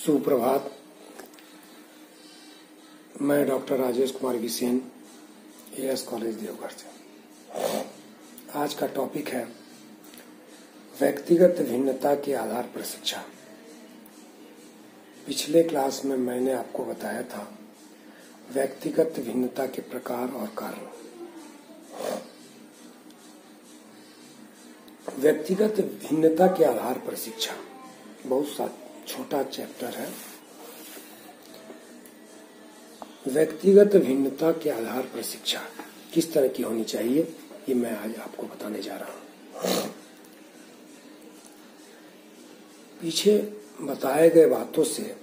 सुप्रभात। मैं doctor Rajesh Kumar Visen, AS college Deoghar से। आज का टॉपिक है व्यक्तिगत भिन्नता के आधार पर शिक्षा। पिछले क्लास में मैंने आपको बताया था व्यक्तिगत भिन्नता के प्रकार और कारण। व्यक्तिगत भिन्नता के आधार पर शिक्षा बहुत सा छोटा चैप्टर है। व्यक्तिगत भिन्नता के आधार पर शिक्षा किस तरह की होनी चाहिए, ये मैं आज आपको बताने जा रहा हूं। पीछे बताए गए बातों से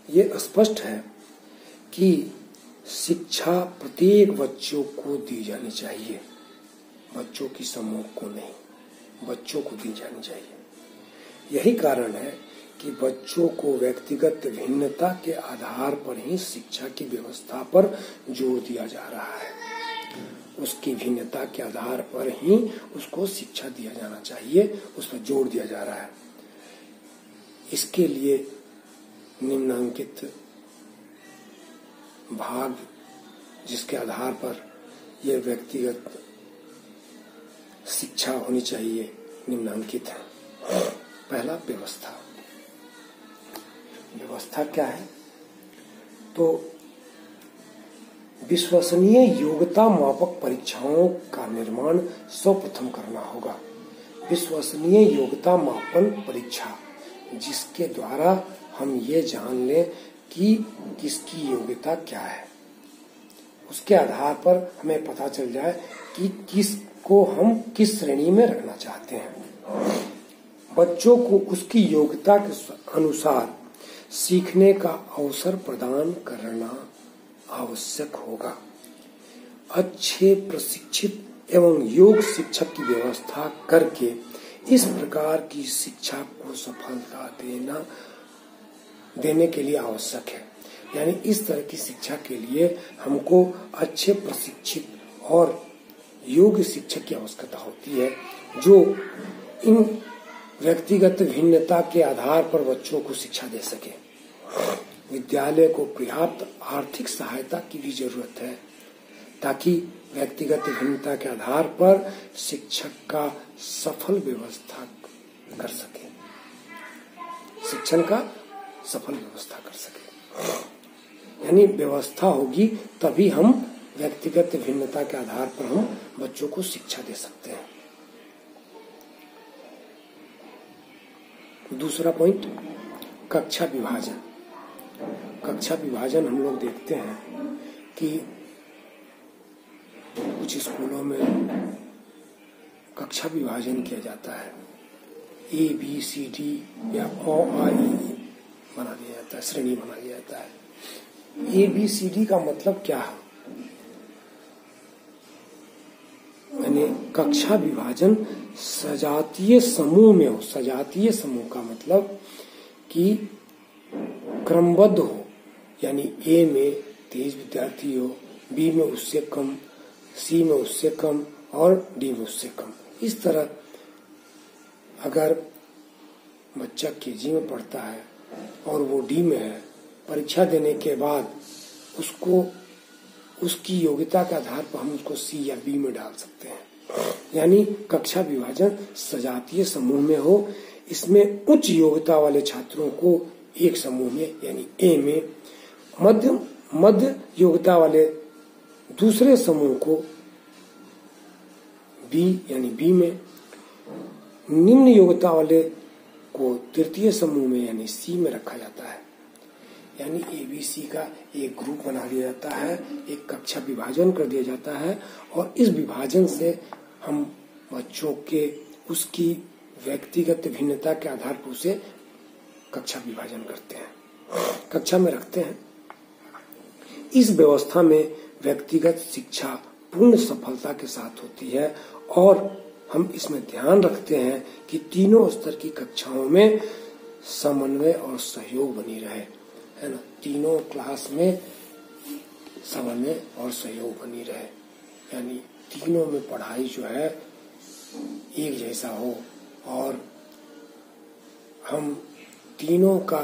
ये स्पष्ट है कि शिक्षा प्रत्येक बच्चों को दी जानी चाहिए, बच्चों की समूह को नहीं, बच्चों को दी जानी चाहिए। यही कारण है कि बच्चों को व्यक्तिगत भिन्नता के आधार पर ही शिक्षा की व्यवस्था पर जोर दिया जा रहा है। उसकी भिन्नता के आधार पर ही उसको शिक्षा दिया जाना चाहिए, उस पर जोर दिया जा रहा है। इसके लिए निम्नांकित भाग जिसके आधार पर यह व्यक्तिगत शिक्षा होनी चाहिए निम्नांकित है। पहला, व्यवस्था। व्यवस्था क्या है? तो विश्वसनीय योग्यता मापक परीक्षाओं का निर्माण सर्वप्रथम करना होगा। विश्वसनीय योग्यता मापन परीक्षा, जिसके द्वारा हम ये जान लें कि किसकी योग्यता क्या है, उसके आधार पर हमें पता चल जाए कि किसको हम किस श्रेणी में रखना चाहते हैं। बच्चों को उसकी योग्यता के अनुसार सीखने का अवसर प्रदान करना आवश्यक होगा। अच्छे प्रशिक्षित एवं योग्य शिक्षक की व्यवस्था करके इस प्रकार की शिक्षा को सफलता देने के लिए आवश्यक है। यानी इस तरह की शिक्षा के लिए हमको अच्छे प्रशिक्षित और योग्य शिक्षक की आवश्यकता होती है, जो इन व्यक्तिगत भिन्नता के आधार पर बच्चों को शिक्षा दे सके। विद्यालय को पर्याप्त आर्थिक सहायता की भी जरूरत है, ताकि व्यक्तिगत भिन्नता के आधार पर शिक्षक का सफल व्यवस्था कर सके, शिक्षण का सफल व्यवस्था कर सके। यानी व्यवस्था होगी तभी हम व्यक्तिगत भिन्नता के आधार पर हम बच्चों को शिक्षा दे सकते हैं। दूसरा पॉइंट, कक्षा विभाजन। कक्षा विभाजन हम लोग देखते हैं कि कुछ स्कूलों में कक्षा विभाजन किया जाता है। ए बी सी डी या अ आ इ बना दिया जाता है, श्रेणी बना दिया जाता है। ए बी सी डी का मतलब क्या है? यानी कक्षा विभाजन सजातीय समूह में हो। सजातीय समूह का मतलब कि क्रमबद्ध हो, यानी ए में 30 विद्यार्थी हो, बी में उससे कम, सी में उससे कम और डी में उससे कम। इस तरह अगर बच्चा केजी में पढ़ता है और वो डी में है, परीक्षा देने के बाद उसको उसकी योग्यता के आधार पर हम उसको सी या बी में डाल सकते हैं। यानी कक्षा विभाजन सजातीय समूह में हो। इसमें उच्च योग्यता वाले छात्रों को एक समूह में यानी ए में, मध्य योग्यता वाले दूसरे समूह को बी यानी बी में, निम्न योग्यता वाले को तृतीय समूह में यानी सी में रखा जाता है। यानी एबीसी का एक ग्रुप बना दिया जाता है, एक कक्षा विभाजन कर दिया जाता है, और इस विभाजन से हम बच्चों के उसकी व्यक्तिगत भिन्नता के आधार पर उसे कक्षा विभाजन करते हैं, कक्षा में रखते हैं। इस व्यवस्था में व्यक्तिगत शिक्षा पूर्ण सफलता के साथ होती है, और हम इसमें ध्यान रखते हैं कि तीनों स्तर की कक्षाओं में समन्वय और सहयोग बनी रहे, है ना। तीनों क्लास में समन्वय और सहयोग बनी रहे, यानी तीनों में पढ़ाई जो है एक जैसा हो, और हम तीनों का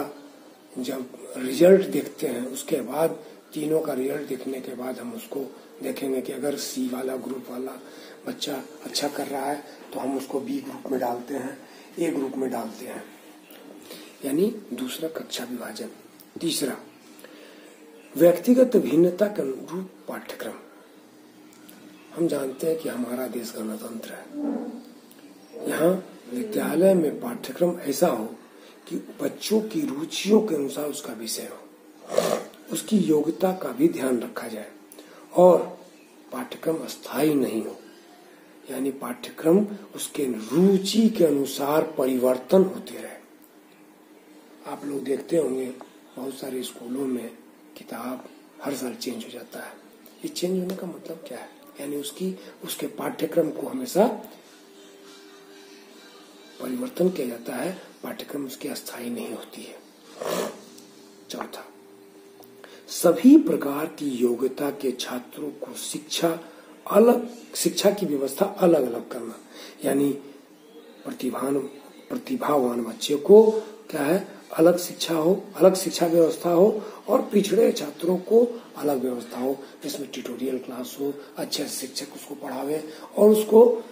जब रिजल्ट देखते हैं उसके बाद तीनों का रिजल्ट देखने के बाद हम उसको देखेंगे कि अगर सी वाला ग्रुप वाला बच्चा अच्छा कर रहा है तो हम उसको बी ग्रुप में डालते हैं, ए ग्रुप में डालते हैं, यानी दूसरा कक्षा विभाजन। तीसरा, व्यक्तिगत भिन्नता के अनुरूप पाठ्यक्रम। हम जानते हैं कि हमारा देश गणतंत्र है। यहाँ विद्यालय में पाठ्यक्रम ऐसा हो कि बच्चों की रुचियों के अनुसार उसका विषय हो, उसकी योग्यता का भी ध्यान रखा जाए और पाठ्यक्रम अस्थायी नहीं हो, यानी पाठ्यक्रम उसके रुचि के अनुसार परिवर्तन होते रहे। आप लोग देखते होंगे बहुत सारे स्कूलों में किताब हर साल चेंज हो जाता है। ये चेंज होने का मतलब क्या है? यानी उसके पाठ्यक्रम को हमेशा परिवर्तन किया जाता है, पाठ्यक्रम उसकी अस्थायी नहीं होती है। चौथा, सभी प्रकार की योग्यता के छात्रों को शिक्षा की व्यवस्था अलग अलग करना, यानी प्रतिभावान बच्चे को क्या है, अलग शिक्षा व्यवस्था हो और पिछड़े छात्रों को अलग व्यवस्था हो, जिसमें ट्यूटोरियल क्लास हो, अच्छे शिक्षक उसको पढ़ावे और उसको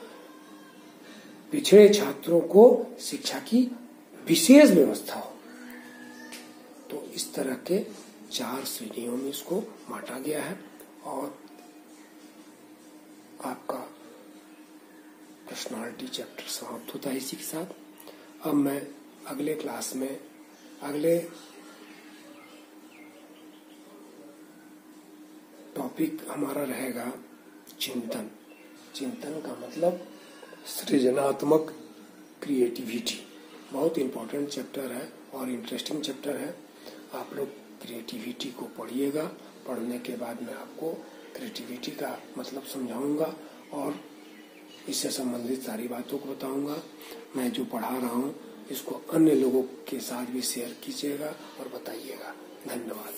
पिछड़े छात्रों को शिक्षा की विशेष व्यवस्था हो। तो इस तरह के 4 श्रेणियों में इसको बांटा गया है और आपका पर्सनालिटी चैप्टर समाप्त होता है इसी के साथ। अब मैं अगले क्लास में अगले टॉपिक हमारा रहेगा चिंतन। चिंतन का मतलब सृजनात्मक क्रिएटिविटी। बहुत इंपॉर्टेंट चैप्टर है और इंटरेस्टिंग चैप्टर है। आप लोग क्रिएटिविटी को पढ़िएगा। पढ़ने के बाद मैं आपको क्रिएटिविटी का मतलब समझाऊंगा और इससे संबंधित सारी बातों को बताऊंगा। मैं जो पढ़ा रहा हूँ इसको अन्य लोगों के साथ भी शेयर कीजिएगा और बताइएगा। धन्यवाद।